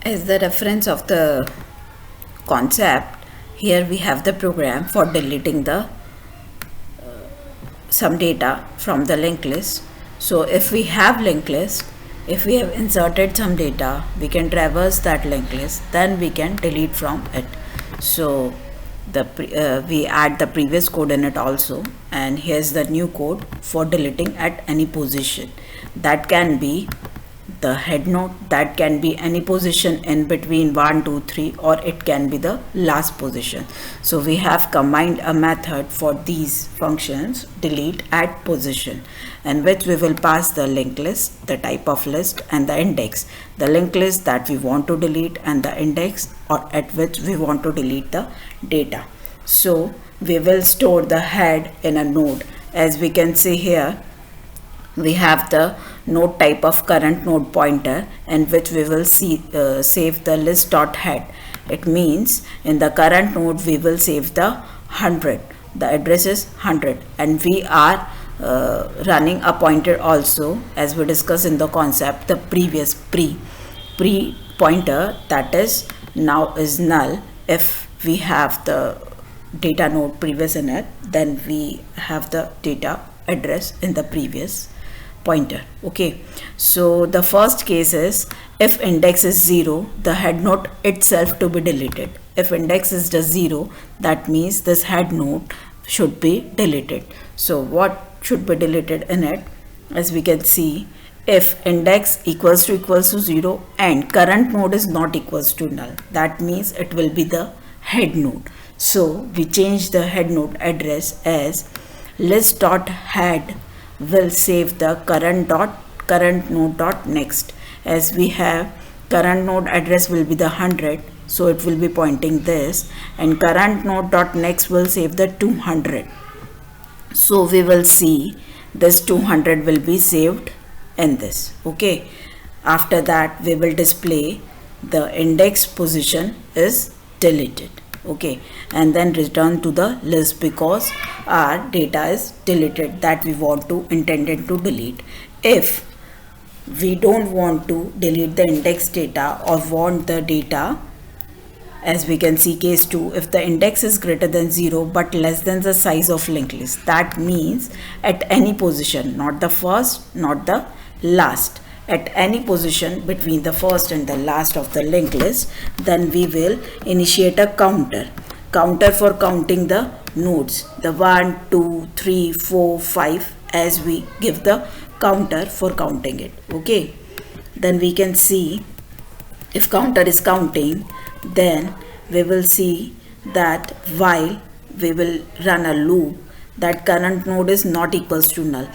As the reference of the concept, here we have the program for deleting the some data from the linked list. So if we have linked list, if we have inserted some data, we can traverse that linked list, then we can delete from it. So we add the previous code in it also, and here's the new code for deleting at any position. That can be the head node, that can be any position in between 1 2 3, or it can be the last position. So we have combined a method for these functions, delete at position, in which we will pass the linked list, the type of list, and the index, the linked list that we want to delete, and the index or at which we want to delete the data. So we will store the head in a node. As we can see here, we have the node type of current node pointer, in which we will save the list.head. It means in the current node we will save the 100, the address is 100, and we are running a pointer also, as we discussed in the concept, the previous pre pointer, that is now is null. If we have the data node previous in it, then we have the data address in the previous pointer. Okay, so the first case is if index is 0, the head node itself to be deleted. If index is just 0, that means this head node should be deleted. So what should be deleted in it? As we can see, if index equals to 0 and current node is not equals to null, that means it will be the head node. So we change the head node address as list.head will save the current node dot next. As we have current node address will be the 100, so it will be pointing this, and current node dot next will save the 200. So we will see this 200 will be saved in this. Okay, after that we will display the index position is deleted. Okay, and then return to the list because our data is deleted that we want to intended to delete. If we don't want to delete the index data or want the data, as we can see case 2, if the index is greater than 0 but less than the size of linked list, that means at any position, not the first, not the last, at any position between the first and the last of the linked list, then we will initiate a counter for counting the nodes, the 1 2 3 4 5, as we give the counter for counting it. Okay, then we can see if counter is counting, then we will see that while we will run a loop, that current node is not equals to null.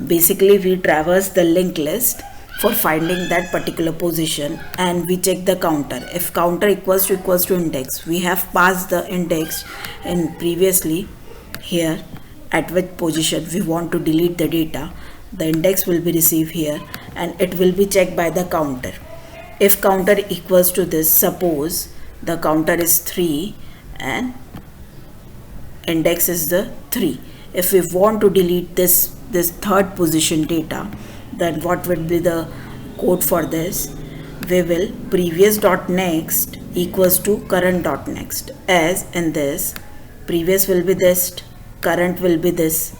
Basically we traverse the linked list for finding that particular position, and we check the counter. If counter equals to index, we have passed the index in previously here at which position we want to delete the data. The index will be received here and it will be checked by the counter. If counter equals to this, suppose the counter is 3 and index is the 3. If we want to delete this third position data, then what will be the code for this? We will previous dot next equals to current dot next, as in this previous will be this, current will be this.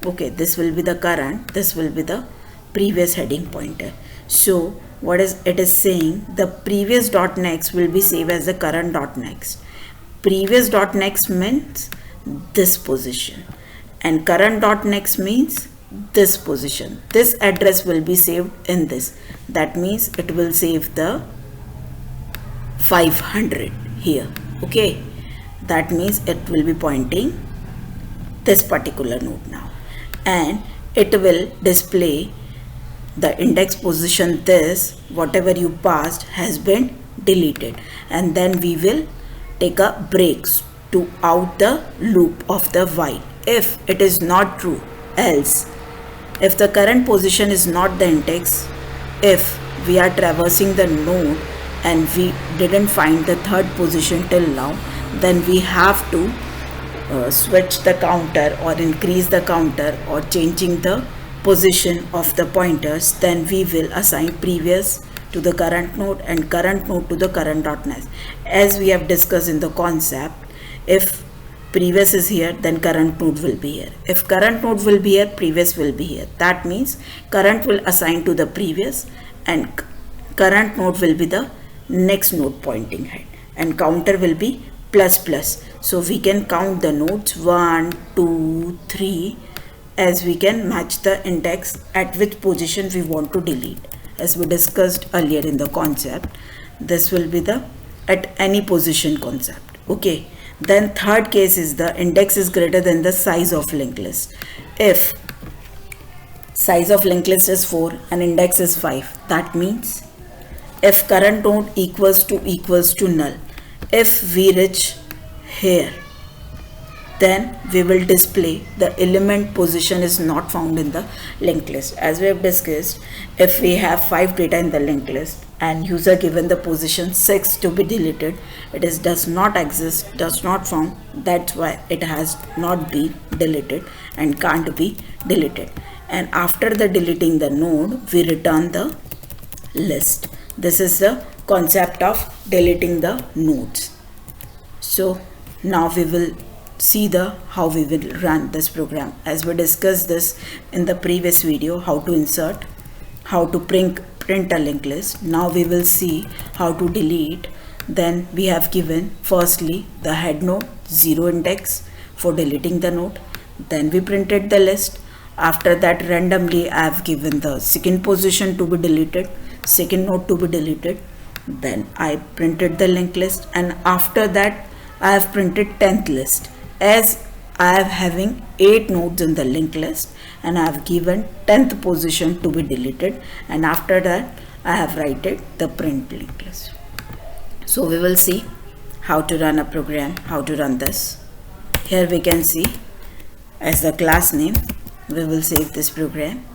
Okay, this will be the current, this will be the previous heading pointer. So what is it is saying, the previous dot next will be saved as the current dot next. Previous dot next means this position, and current dot next means this position. This address will be saved in this. That means it will save the 500 here. Okay, that means it will be pointing this particular node now, and it will display the index position. This whatever you passed has been deleted, and then we will take a break to out the loop of the while. If it is not true, else if the current position is not the index, if we are traversing the node and we didn't find the third position till now, then we have to switch the counter or increase the counter or changing the position of the pointers. Then we will assign previous to the current node and current node to the current dot next. As we have discussed in the concept, if previous is here, then current node will be here. If current node will be here, previous will be here. That means current will assign to the previous and current node will be the next node pointing ahead, and counter will be plus plus. So we can count the nodes 1, 2, 3, as we can match the index at which position we want to delete. As we discussed earlier in the concept, this will be the at any position concept. Okay. Then third case is the index is greater than the size of linked list. If size of linked list is 4 and index is 5, that means if current node equals to null, if we reach here, then we will display the element position is not found in the linked list. As we have discussed, if we have 5 data in the linked list and user given the position 6 to be deleted, it is does not exist, does not found. That's why it has not been deleted and can't be deleted. And after the deleting the node, we return the list. This is the concept of deleting the nodes. So now we will see the how we will run this program. As we discussed this in the previous video, how to insert, how to print a linked list. Now we will see how to delete. Then we have given firstly the head node 0 index for deleting the node. Then we printed the list. After that, randomly I have given the second position to be deleted, second node to be deleted. Then I printed the linked list, and after that I have printed 10th list. As I am having 8 nodes in the linked list and I have given 10th position to be deleted, and after that I have written the print linked list. So we will see how to run a program, how to run this. Here we can see as the class name, we will save this program.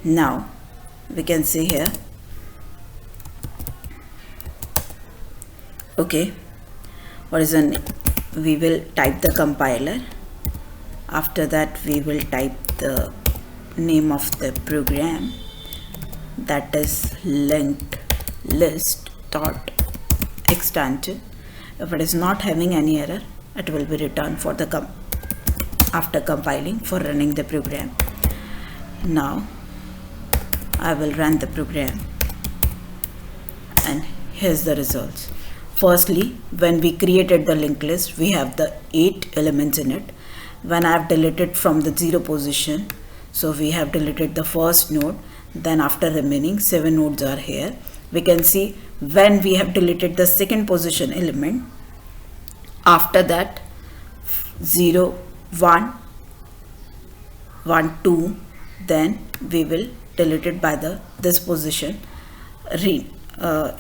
Now we can see here. Okay, what is the name? We will type the compiler. After that we will type the name of the program, that is linked list dot extension. If it is not having any error, it will be returned for the after compiling for running the program. Now I will run the program and here's the results. Firstly, when we created the linked list, we have the 8 elements in it. When I have deleted from the 0 position, so we have deleted the first node, then after remaining 7 nodes are here. We can see when we have deleted the second position element, after that 0, 1, 1, 2, then we will delete it by this position.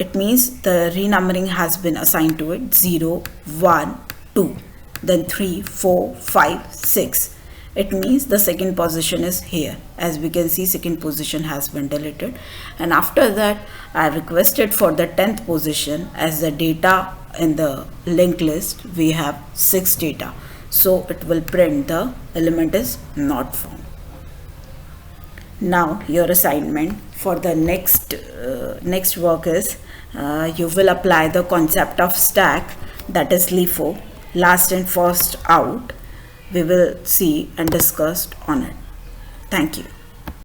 It means the renumbering has been assigned to it 0, 1, 2, then 3, 4, 5, 6. It means the second position is here. As we can see, second position has been deleted, and after that I requested for the 10th position. As the data in the linked list we have 6 data, so it will print the element is not found. Now your assignment for the next work is you will apply the concept of stack, that is LIFO, last in first out. We will see and discuss on it. Thank you.